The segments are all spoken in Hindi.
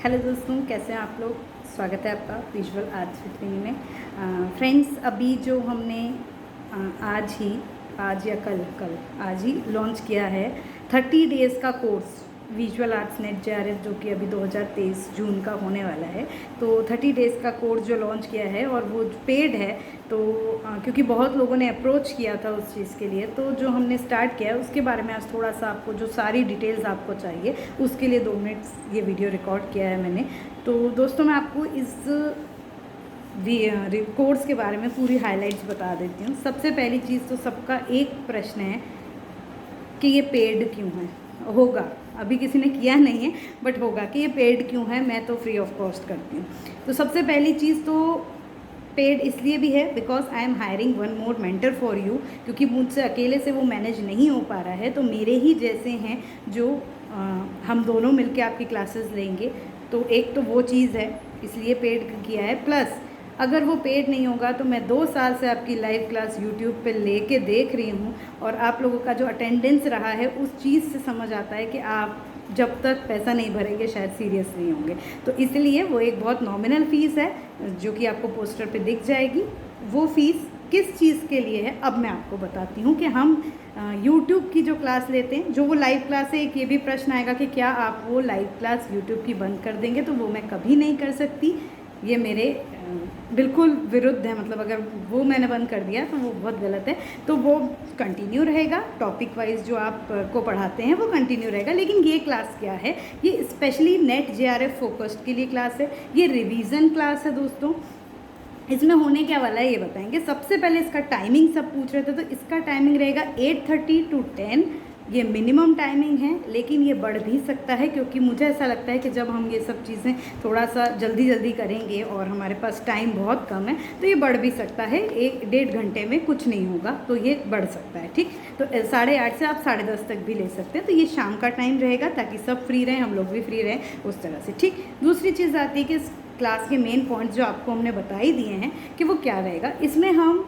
हेलो दोस्तों, कैसे हैं आप लोग। स्वागत है आपका विजुअल आर्ट्स विद मी में। फ्रेंड्स, अभी जो हमने आज या कल आज ही लॉन्च किया है 30 डेज़ का course visual arts net JRF, जो कि अभी 2023 जून का होने वाला है। तो 30 डेज़ का कोर्स जो लॉन्च किया है और वो पेड है, तो क्योंकि बहुत लोगों ने अप्रोच किया था उस चीज़ के लिए, तो जो हमने स्टार्ट किया है उसके बारे में आज थोड़ा सा आपको जो सारी डिटेल्स आपको चाहिए उसके लिए 2 मिनट्स ये वीडियो रिकॉर्ड किया है मैंने। तो दोस्तों, मैं आपको इस कोर्स के बारे में पूरी हाइलाइट्स बता देती हूँ। सबसे पहली चीज़ तो सबका एक प्रश्न है कि ये पेड क्यों है। होगा, अभी किसी ने किया नहीं है बट होगा कि ये पेड क्यों है। मैं तो फ्री ऑफ कॉस्ट करती हूँ। तो सबसे पहली चीज़ तो पेड इसलिए भी है because I am hiring one more mentor for you, क्योंकि मुझसे अकेले से वो मैनेज नहीं हो पा रहा है। तो मेरे ही जैसे हैं जो हम दोनों मिलके आपकी क्लासेस लेंगे, तो एक तो वो चीज़ है, इसलिए पेड किया है। प्लस अगर वो पेड नहीं होगा तो मैं 2 साल से आपकी लाइव क्लास यूट्यूब पे लेके देख रही हूँ, और आप लोगों का जो अटेंडेंस रहा है उस चीज़ से समझ आता है कि आप जब तक पैसा नहीं भरेंगे शायद सीरियस नहीं होंगे। तो इसलिए वो एक बहुत नॉमिनल फ़ीस है जो कि आपको पोस्टर पे दिख जाएगी। वो फ़ीस किस चीज़ के लिए है अब मैं आपको बताती हूँ कि हम यूट्यूब की जो क्लास लेते हैं, जो वो लाइव क्लास है। एक ये भी प्रश्न आएगा कि क्या आप वो लाइव क्लास यूट्यूब की बंद कर देंगे, तो वो मैं कभी नहीं कर सकती। ये मेरे बिल्कुल विरुद्ध है, मतलब अगर वो मैंने बंद कर दिया तो वो बहुत गलत है। तो वो कंटिन्यू रहेगा, टॉपिक वाइज जो आप को पढ़ाते हैं वो कंटिन्यू रहेगा। लेकिन ये क्लास क्या है, ये स्पेशली नेट JRF फोकस्ड के लिए क्लास है। ये रिवीजन क्लास है दोस्तों। इसमें होने क्या वाला है ये बताएंगे। सबसे पहले इसका टाइमिंग सब पूछ रहे थे, तो इसका टाइमिंग रहेगा 8:30 to 10। ये मिनिमम टाइमिंग है, लेकिन ये बढ़ भी सकता है, क्योंकि मुझे ऐसा लगता है कि जब हम ये सब चीज़ें थोड़ा सा जल्दी करेंगे और हमारे पास टाइम बहुत कम है, तो ये बढ़ भी सकता है। 1-1.5 घंटे में कुछ नहीं होगा, तो ये बढ़ सकता है। ठीक, तो 8:30 से आप 10:30 तक भी ले सकते हैं। तो ये शाम का टाइम रहेगा ताकि सब फ्री रहें, हम लोग भी फ्री रहें, उस तरह से। ठीक, दूसरी चीज़ आती है कि क्लास के मेन पॉइंट्स जो आपको हमने बता ही दिए हैं कि वो क्या रहेगा। इसमें हम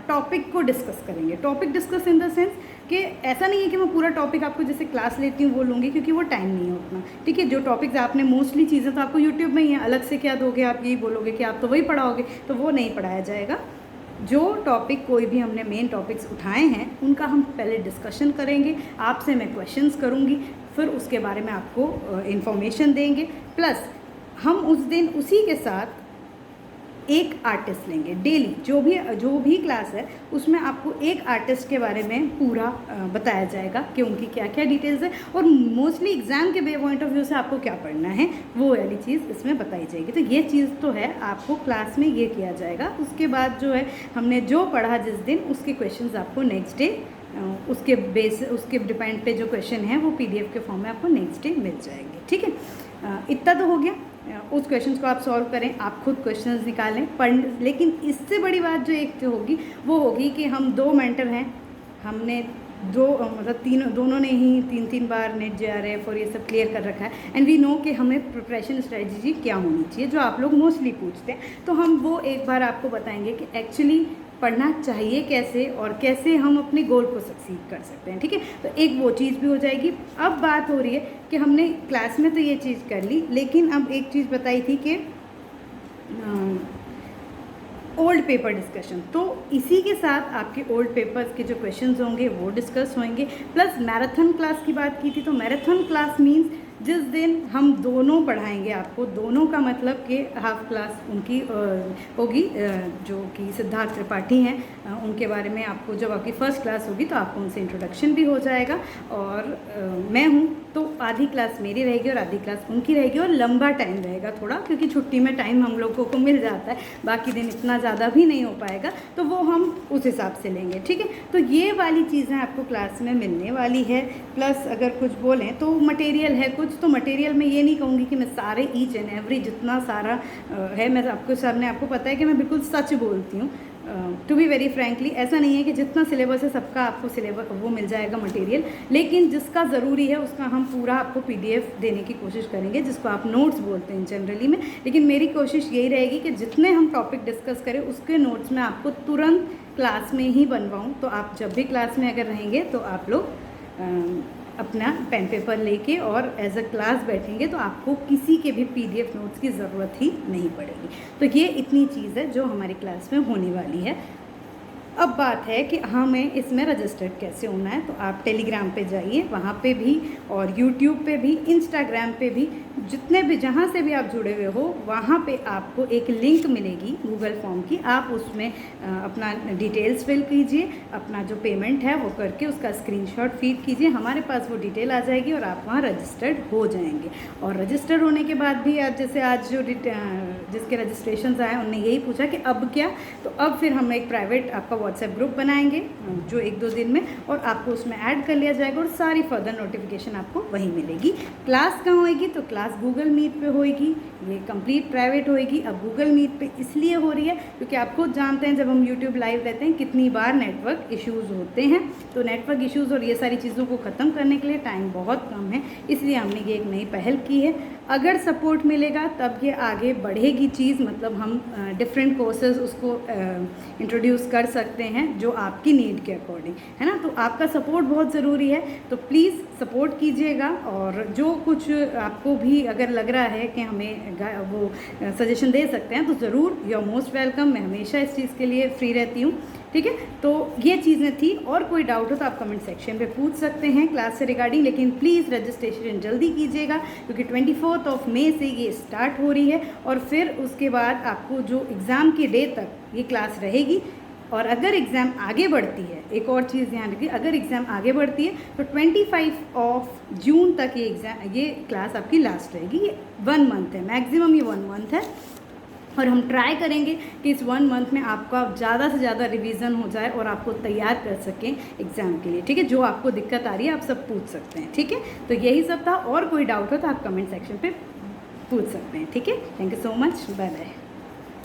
टॉपिक को डिस्कस करेंगे। Topic discuss in the sense कि ऐसा नहीं है कि मैं पूरा टॉपिक आपको जैसे क्लास लेती हूँ वो लूँगी, क्योंकि वो टाइम नहीं है उतना। ठीक है, जो टॉपिक्स आपने मोस्टली चीज़ें तो आपको यूट्यूब में ही है, अलग से क्या दोगे, आप यही बोलोगे कि आप तो वही पढ़ाओगे, तो वो नहीं पढ़ाया जाएगा। जो टॉपिक कोई भी हमने मेन टॉपिक्स उठाए हैं उनका हम पहले डिस्कशन करेंगे, आपसे मैं क्वेश्चंस करूँगी, फिर उसके बारे में आपको इन्फॉर्मेशन देंगे। प्लस हम उस दिन उसी के साथ एक आर्टिस्ट लेंगे डेली। जो भी क्लास है उसमें आपको एक आर्टिस्ट के बारे में पूरा बताया जाएगा कि उनकी क्या क्या डिटेल्स है, और मोस्टली एग्ज़ाम के पॉइंट ऑफ व्यू से आपको क्या पढ़ना है वो वाली चीज़ इसमें बताई जाएगी। तो ये चीज़ तो है, आपको क्लास में ये किया जाएगा। उसके बाद जो है हमने जो पढ़ा जिस दिन, उसके क्वेश्चंस आपको नेक्स्ट डे उसके डिपेंड पे जो क्वेश्चन है वो PDF के फॉर्म में आपको नेक्स्ट डे मिल जाएंगे। ठीक है, इतना तो हो गया। उस क्वेश्चंस को आप सॉल्व करें, आप खुद क्वेश्चंस निकालें, लेकिन इससे बड़ी बात जो एक होगी वो होगी कि हम 2 मेंटर हैं। हमने दोनों ने ही 3 बार नेट JRF और ये सब क्लियर कर रखा है, एंड वी नो कि हमें प्रिपरेशन स्ट्रेटजी क्या होनी चाहिए, जो आप लोग मोस्टली पूछते हैं। तो हम वो एक बार आपको बताएंगे कि एक्चुअली पढ़ना चाहिए कैसे, और कैसे हम अपने गोल को सक्सीड कर सकते हैं। ठीक है, तो एक वो चीज़ भी हो जाएगी। अब बात हो रही है कि हमने क्लास में तो ये चीज़ कर ली, लेकिन अब एक चीज़ बताई थी कि ओल्ड पेपर डिस्कशन, तो इसी के साथ आपके ओल्ड पेपर्स के जो क्वेश्चंस होंगे वो डिस्कस होंगे। प्लस मैराथन क्लास की बात की थी, तो मैराथन क्लास मीन्स जिस दिन हम दोनों पढ़ाएंगे आपको। दोनों का मतलब कि हाफ क्लास उनकी होगी, जो कि सिद्धार्थ त्रिपाठी हैं, उनके बारे में आपको, जब आपकी फर्स्ट क्लास होगी तो आपको उनसे इंट्रोडक्शन भी हो जाएगा। और मैं हूँ तो आधी क्लास मेरी रहेगी और आधी क्लास उनकी रहेगी, और लंबा टाइम रहेगा थोड़ा, क्योंकि छुट्टी में टाइम हम लोगों को मिल जाता है, बाकी दिन इतना ज़्यादा भी नहीं हो पाएगा, तो वो हम उस हिसाब से लेंगे। ठीक है, तो ये वाली चीज़ें आपको क्लास में मिलने वाली है। प्लस अगर कुछ बोलें तो मटेरियल है कुछ, तो मटेरियल में ये नहीं कहूँगी कि मैं सारे ईच एंड एवरी जितना सारा है मैं आपको सामने, आपको पता है कि मैं बिल्कुल सच बोलती हूँ। टू बी वेरी फ्रैंकली, ऐसा नहीं है कि जितना सिलेबस है सबका आपको सिलेबस वो मिल जाएगा मटेरियल, लेकिन जिसका ज़रूरी है उसका हम पूरा आपको PDF देने की कोशिश करेंगे, जिसको आप नोट्स बोलते हैं जनरली में। लेकिन मेरी कोशिश यही रहेगी कि जितने हम टॉपिक डिस्कस करें उसके नोट्स मैं आपको तुरंत क्लास में ही बनवाऊँ। तो आप जब भी क्लास में अगर रहेंगे तो आप लोग अपना पेन पेपर लेके और एज अ क्लास बैठेंगे तो आपको किसी के भी PDF नोट्स की ज़रूरत ही नहीं पड़ेगी। तो ये इतनी चीज़ है जो हमारी क्लास में होने वाली है। अब बात है कि हमें इसमें रजिस्टर्ड कैसे होना है। तो आप टेलीग्राम पे जाइए, वहाँ पे भी, और यूट्यूब पे भी, इंस्टाग्राम पे भी, जितने भी जहाँ से भी आप जुड़े हुए हो वहाँ पे आपको एक लिंक मिलेगी गूगल फॉर्म की। आप उसमें अपना डिटेल्स फिल कीजिए, अपना जो पेमेंट है वो करके उसका स्क्रीनशॉट फीड कीजिए, हमारे पास वो डिटेल आ जाएगी और आप वहाँ रजिस्टर्ड हो जाएंगे। और रजिस्टर्ड होने के बाद भी आज जैसे आज जो जिसके रजिस्ट्रेशन आए उनने यही पूछा कि अब क्या, तो अब फिर हम एक प्राइवेट आपका व्हाट्सएप ग्रुप बनाएंगे जो 1-2 दिन में, और आपको उसमें ऐड कर लिया जाएगा और सारी फर्दर नोटिफिकेशन आपको वहीं मिलेगी। क्लास कहाँ होएगी, तो क्लास गूगल मीट पे होएगी, ये कंप्लीट प्राइवेट होएगी। अब गूगल मीट पे इसलिए हो रही है क्योंकि आप खुद जानते हैं जब हम यूट्यूब लाइव रहते हैं कितनी बार नेटवर्क इश्यूज़ होते हैं, तो नेटवर्क इश्यूज़ और ये सारी चीज़ों को ख़त्म करने के लिए टाइम बहुत कम है, इसलिए हमने ये एक नई पहल की है। अगर सपोर्ट मिलेगा तब ये आगे बढ़ेगी चीज़, मतलब हम डिफरेंट कोर्सेज उसको इंट्रोड्यूस कर सकते हैं जो आपकी नीड के अकॉर्डिंग, है ना। तो आपका सपोर्ट बहुत ज़रूरी है, तो प्लीज़ सपोर्ट कीजिएगा। और जो कुछ आपको भी अगर लग रहा है कि हमें वो सजेशन दे सकते हैं तो ज़रूर, यू आर मोस्ट वेलकम। मैं हमेशा इस चीज़ के लिए फ्री रहती हूँ, ठीक है। तो ये चीज़ें थी, और कोई डाउट हो तो आप कमेंट सेक्शन पे पूछ सकते हैं क्लास से रिगार्डिंग, लेकिन प्लीज़ रजिस्ट्रेशन जल्दी कीजिएगा क्योंकि 24 मई से ये स्टार्ट हो रही है, और फिर उसके बाद आपको जो एग्ज़ाम के डे तक ये क्लास रहेगी। और अगर एग्ज़ाम आगे बढ़ती है, एक और चीज़ ध्यान रखिए, अगर एग्ज़ाम आगे बढ़ती है तो 25 जून तक ये क्लास आपकी लास्ट रहेगी। ये 1 मंथ है, मैक्सिमम ये 1 मंथ है, और हम ट्राई करेंगे कि इस 1 मंथ में आपका ज़्यादा से ज़्यादा रिवीजन हो जाए और आपको तैयार कर सकें एग्ज़ाम के लिए, ठीक है। जो आपको दिक्कत आ रही है आप सब पूछ सकते हैं, ठीक है। तो यही सब था, और कोई डाउट हो तो आप कमेंट सेक्शन पे पूछ सकते हैं, ठीक है। Thank you so much, bye bye.